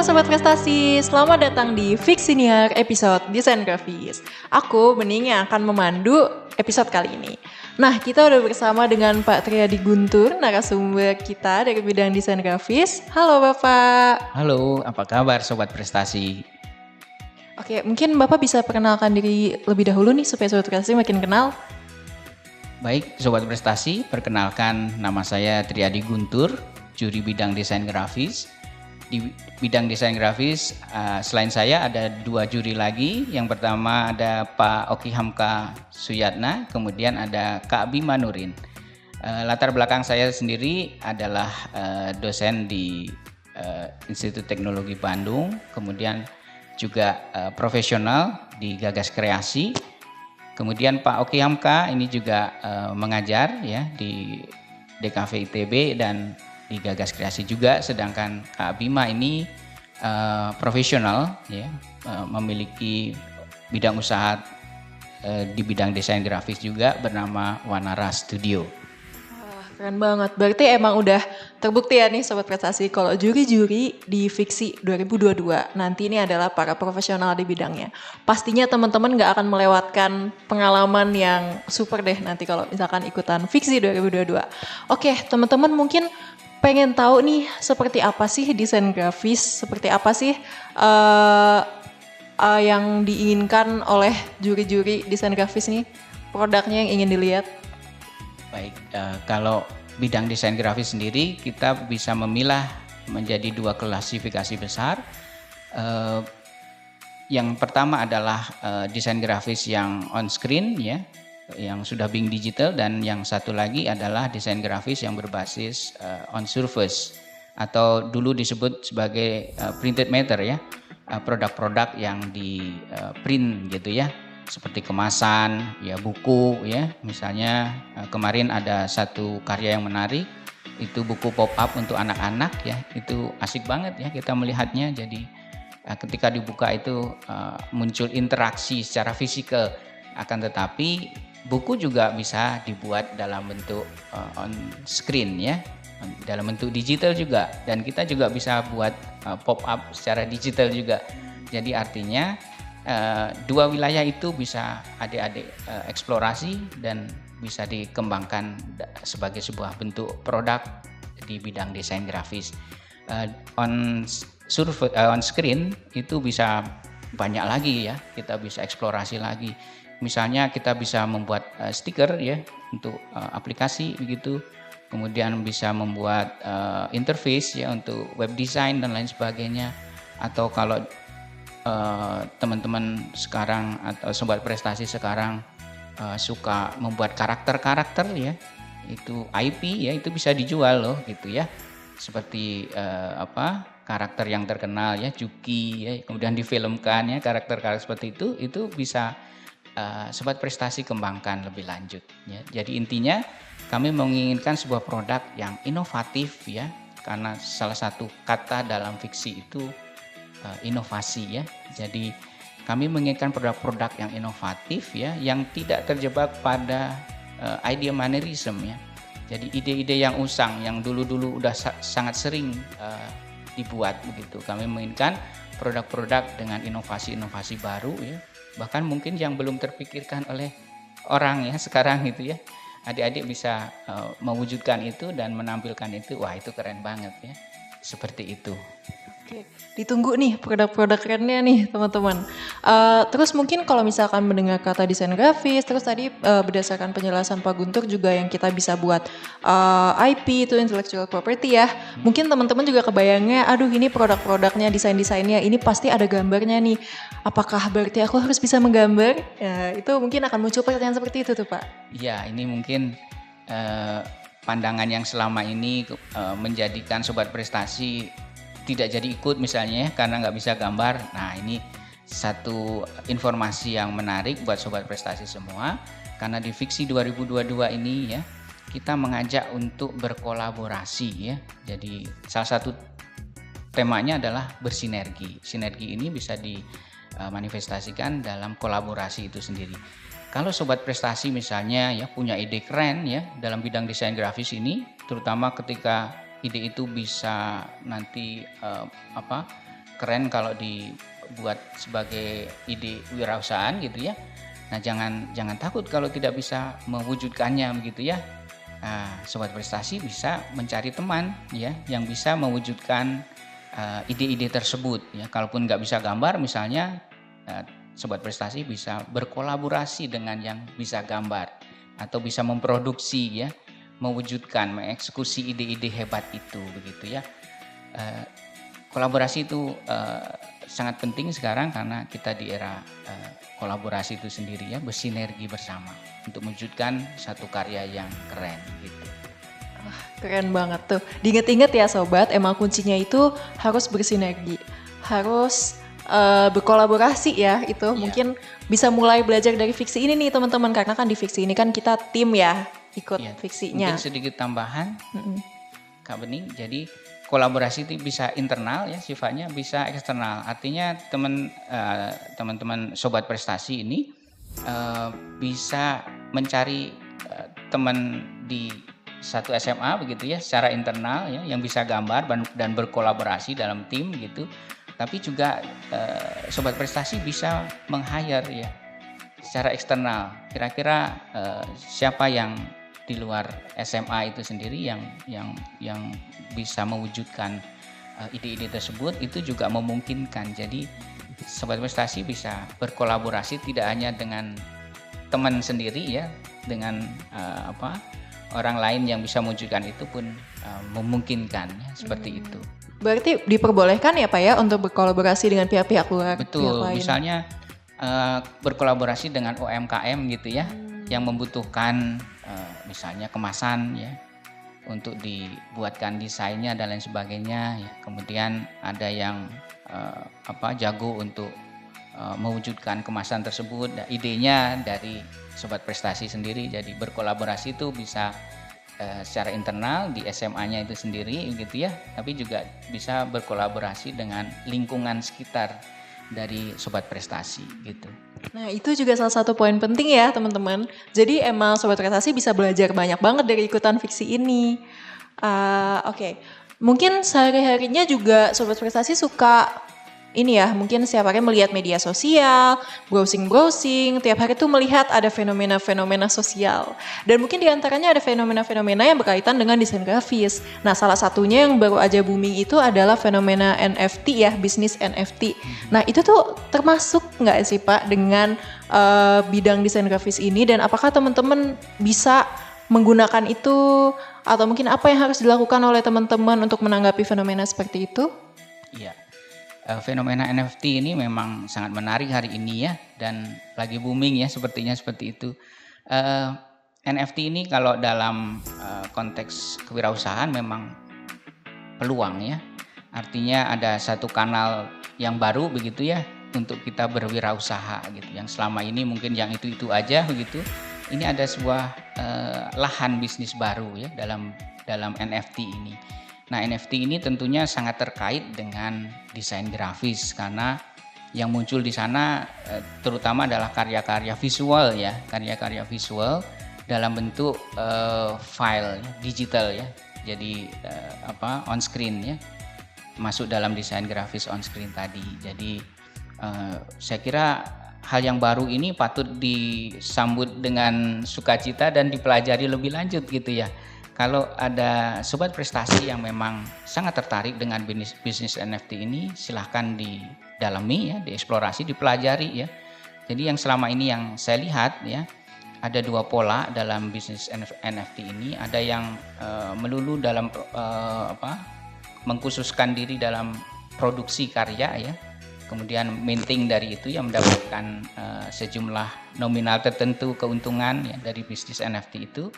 Sobat Prestasi, selamat datang di Fix Senior episode Desain Grafis. Aku Bening yang akan memandu episode kali ini. Nah, kita udah bersama dengan Pak Triadi Guntur, narasumber kita dari bidang desain grafis. Halo Bapak. Halo, apa kabar Sobat Prestasi? Oke, mungkin Bapak bisa perkenalkan diri lebih dahulu nih supaya Sobat Prestasi makin kenal. Baik, Sobat Prestasi, perkenalkan nama saya Triadi Guntur, juri bidang desain grafis. Di bidang desain grafis, selain saya ada 2 juri lagi. Yang pertama ada Pak Oki Hamka Suyatna, kemudian ada Kak Bima Nurin. Latar belakang saya sendiri adalah dosen di Institut Teknologi Bandung, kemudian juga profesional di Gagas Kreasi. Kemudian Pak Oki Hamka ini juga mengajar ya di DKV ITB dan di Gagas Kreasi juga, sedangkan Kak Bima ini profesional ya, memiliki bidang usaha di bidang desain grafis juga bernama Wanara Studio. Keren banget, berarti emang udah terbukti ya nih Sobat Prestasi kalau juri-juri di Fiksi 2022 nanti ini adalah para profesional di bidangnya. Pastinya teman-teman gak akan melewatkan pengalaman yang super deh nanti kalau misalkan ikutan Fiksi 2022. Oke, teman-teman mungkin pengen tahu nih seperti apa sih desain grafis, seperti apa sih yang diinginkan oleh juri-juri desain grafis nih, produknya yang ingin dilihat. Baik, kalau bidang desain grafis sendiri kita bisa memilah menjadi 2 klasifikasi besar. Yang pertama adalah desain grafis yang on screen ya, yang sudah being digital, dan yang satu lagi adalah desain grafis yang berbasis on surface atau dulu disebut sebagai printed matter ya, produk-produk yang di print gitu ya, seperti kemasan ya, buku ya. Misalnya kemarin ada satu karya yang menarik, itu buku pop up untuk anak-anak ya, itu asik banget ya kita melihatnya. Jadi ketika dibuka itu muncul interaksi secara fisikal, akan tetapi buku juga bisa dibuat dalam bentuk on screen ya, dalam bentuk digital juga, dan kita juga bisa buat pop up secara digital juga. Jadi artinya 2 wilayah itu bisa adik-adik eksplorasi dan bisa dikembangkan sebagai sebuah bentuk produk di bidang desain grafis. On screen itu bisa banyak lagi ya, kita bisa eksplorasi lagi. Misalnya kita bisa membuat stiker ya untuk aplikasi begitu, kemudian bisa membuat interface ya untuk web design dan lain sebagainya. Atau kalau teman-teman sekarang atau Sobat Prestasi sekarang suka membuat karakter-karakter ya, itu IP ya, itu bisa dijual loh gitu ya. Seperti karakter yang terkenal ya, Juki ya, kemudian difilmkan ya, karakter-karakter seperti itu bisa Sobat Prestasi kembangkan lebih lanjut ya. Jadi intinya kami menginginkan sebuah produk yang inovatif ya, karena salah satu kata dalam fiksi itu inovasi ya. Jadi kami menginginkan produk-produk yang inovatif ya, yang tidak terjebak pada idea mannerism ya. Jadi ide-ide yang usang yang dulu-dulu udah sangat sering dibuat begitu. Kami menginginkan produk-produk dengan inovasi-inovasi baru ya, bahkan mungkin yang belum terpikirkan oleh orang ya sekarang gitu ya. Adik-adik bisa mewujudkan itu dan menampilkan itu, wah itu keren banget ya, seperti itu. Oke, ditunggu nih produk-produk kerennya nih teman-teman. Terus mungkin kalau misalkan mendengar kata desain grafis, terus tadi berdasarkan penjelasan Pak Guntur juga yang kita bisa buat IP itu intellectual property ya. Mungkin teman-teman juga kebayangnya, aduh ini produk-produknya, desain-desainnya ini pasti ada gambarnya nih. Apakah berarti aku harus bisa menggambar? Ya, itu mungkin akan muncul pertanyaan seperti itu tuh Pak. Iya, ini mungkin pandangan yang selama ini menjadikan Sobat Prestasi tidak jadi ikut misalnya ya, karena nggak bisa gambar. Nah ini satu informasi yang menarik buat Sobat Prestasi semua, karena di Fiksi 2022 ini ya kita mengajak untuk berkolaborasi ya. Jadi salah satu temanya adalah bersinergi. Sinergi ini bisa dimanifestasikan dalam kolaborasi itu sendiri. Kalau Sobat Prestasi misalnya ya punya ide keren ya dalam bidang desain grafis ini, terutama ketika ide itu bisa nanti keren kalau dibuat sebagai ide wirausahaan gitu ya. Nah, jangan takut kalau tidak bisa mewujudkannya begitu ya. Nah, sobat prestasi bisa mencari teman ya yang bisa mewujudkan ide-ide tersebut ya. Kalaupun nggak bisa gambar misalnya, sobat prestasi bisa berkolaborasi dengan yang bisa gambar atau bisa memproduksi ya, mewujudkan, mengeksekusi ide-ide hebat itu begitu ya. Kolaborasi itu sangat penting sekarang karena kita di era kolaborasi itu sendiri ya, bersinergi bersama untuk mewujudkan satu karya yang keren gitu. Keren banget tuh. Diinget-inget ya sobat, emang kuncinya itu harus bersinergi, harus berkolaborasi ya itu. Iya. Mungkin bisa mulai belajar dari fiksi ini nih teman-teman, karena kan di fiksi ini kan kita tim ya ikut Iya. fiksinya. Mungkin sedikit tambahan Kak Bening, jadi kolaborasi itu bisa internal ya sifatnya, bisa eksternal. Artinya teman-teman sobat prestasi ini bisa mencari teman di satu SMA begitu ya secara internal ya yang bisa gambar dan berkolaborasi dalam tim gitu. Tapi juga sobat prestasi bisa meng-hire ya secara eksternal. Kira-kira siapa yang di luar SMA itu sendiri yang bisa mewujudkan ide-ide tersebut, itu juga memungkinkan. Jadi sobat prestasi bisa berkolaborasi tidak hanya dengan teman sendiri ya, dengan orang lain yang bisa mewujudkan itu pun memungkinkan ya, seperti itu. Berarti diperbolehkan ya Pak ya untuk berkolaborasi dengan pihak-pihak luar. Betul, pihak lain. misalnya berkolaborasi dengan UMKM gitu ya, yang membutuhkan misalnya kemasan ya, untuk dibuatkan desainnya dan lain sebagainya ya. Kemudian ada yang jago untuk mewujudkan kemasan tersebut. Nah, idenya dari sobat prestasi sendiri, jadi berkolaborasi itu bisa secara internal di SMA-nya itu sendiri gitu ya, tapi juga bisa berkolaborasi dengan lingkungan sekitar dari sobat prestasi gitu. Nah itu juga salah satu poin penting ya teman-teman. Jadi emang sobat prestasi bisa belajar banyak banget dari ikutan fiksi ini. Oke. Mungkin sehari-harinya juga sobat prestasi suka ini ya, mungkin setiap hari melihat media sosial, browsing, tiap hari tuh melihat ada fenomena-fenomena sosial. Dan mungkin diantaranya ada fenomena-fenomena yang berkaitan dengan desain grafis. Nah salah satunya yang baru aja booming itu adalah fenomena NFT ya, bisnis NFT. Nah itu tuh termasuk nggak sih Pak dengan bidang desain grafis ini, dan apakah teman-teman bisa menggunakan itu, atau mungkin apa yang harus dilakukan oleh teman-teman untuk menanggapi fenomena seperti itu? Iya. Fenomena NFT ini memang sangat menarik hari ini ya, dan lagi booming ya, sepertinya seperti itu. NFT ini kalau dalam konteks kewirausahaan memang peluang ya, artinya ada satu kanal yang baru begitu ya untuk kita berwirausaha gitu, yang selama ini mungkin yang itu aja begitu. Ini ada sebuah lahan bisnis baru ya dalam NFT ini. Nah, NFT ini tentunya sangat terkait dengan desain grafis, karena yang muncul di sana terutama adalah karya-karya visual ya, karya-karya visual dalam bentuk file digital ya. Jadi on screen ya, masuk dalam desain grafis on screen tadi. Jadi saya kira hal yang baru ini patut disambut dengan sukacita dan dipelajari lebih lanjut gitu ya. Kalau ada sobat prestasi yang memang sangat tertarik dengan bisnis NFT ini, silahkan didalami ya, dieksplorasi, dipelajari ya. Jadi yang selama ini yang saya lihat ya, ada dua pola dalam bisnis NFT ini. Ada yang melulu dalam mengkhususkan diri dalam produksi karya ya. Kemudian minting dari itu yang mendapatkan sejumlah nominal tertentu keuntungan ya dari bisnis NFT itu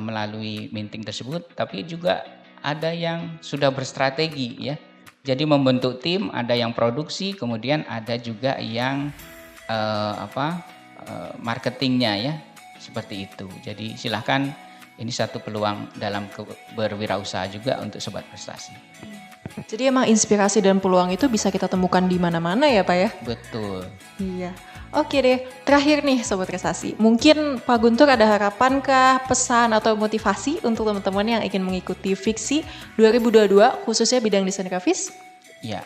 melalui minting tersebut. Tapi juga ada yang sudah berstrategi ya, jadi membentuk tim, ada yang produksi, kemudian ada juga yang marketingnya ya, seperti itu. Jadi silahkan, ini satu peluang dalam berwirausaha juga untuk sobat prestasi. Jadi emang inspirasi dan peluang itu bisa kita temukan di mana-mana ya Pak ya? Betul. Iya. Oke deh, terakhir nih Sobat Prestasi. Mungkin Pak Guntur ada harapankah, pesan atau motivasi untuk teman-teman yang ingin mengikuti Fiksi 2022 khususnya bidang desain grafis? Ya,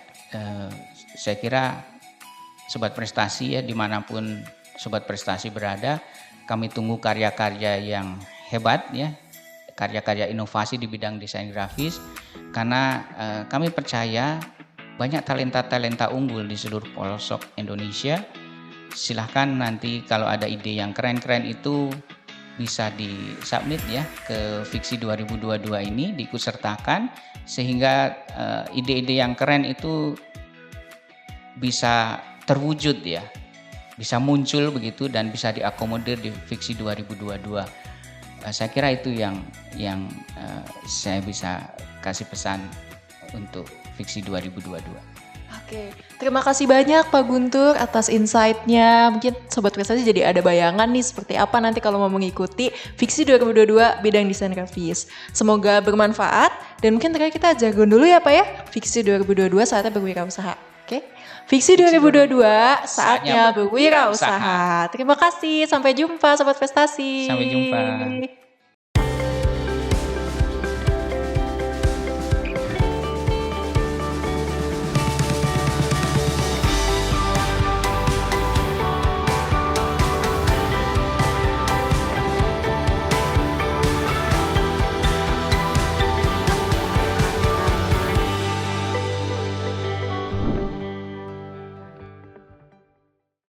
saya kira Sobat Prestasi ya, dimanapun Sobat Prestasi berada, kami tunggu karya-karya yang hebat ya, karya-karya inovasi di bidang desain grafis, karena kami percaya banyak talenta-talenta unggul di seluruh pelosok Indonesia. Silahkan nanti kalau ada ide yang keren-keren itu bisa disubmit ya ke Fiksi 2022 ini, diikutsertakan sehingga ide-ide yang keren itu bisa terwujud ya, bisa muncul begitu dan bisa diakomodir di Fiksi 2022. Saya kira itu yang saya bisa kasih pesan untuk Fiksi 2022. Oke, terima kasih banyak Pak Guntur atas insight-nya. Mungkin Sobat Prestasi jadi ada bayangan nih seperti apa nanti kalau mau mengikuti Fiksi 2022 bidang desain grafis. Semoga bermanfaat dan mungkin terakhir kita jargon dulu ya Pak ya. Fiksi 2022 saatnya berwirausaha. Oke, Fiksi 2022 saatnya berwirausaha. Terima kasih, sampai jumpa Sobat Prestasi. Sampai jumpa.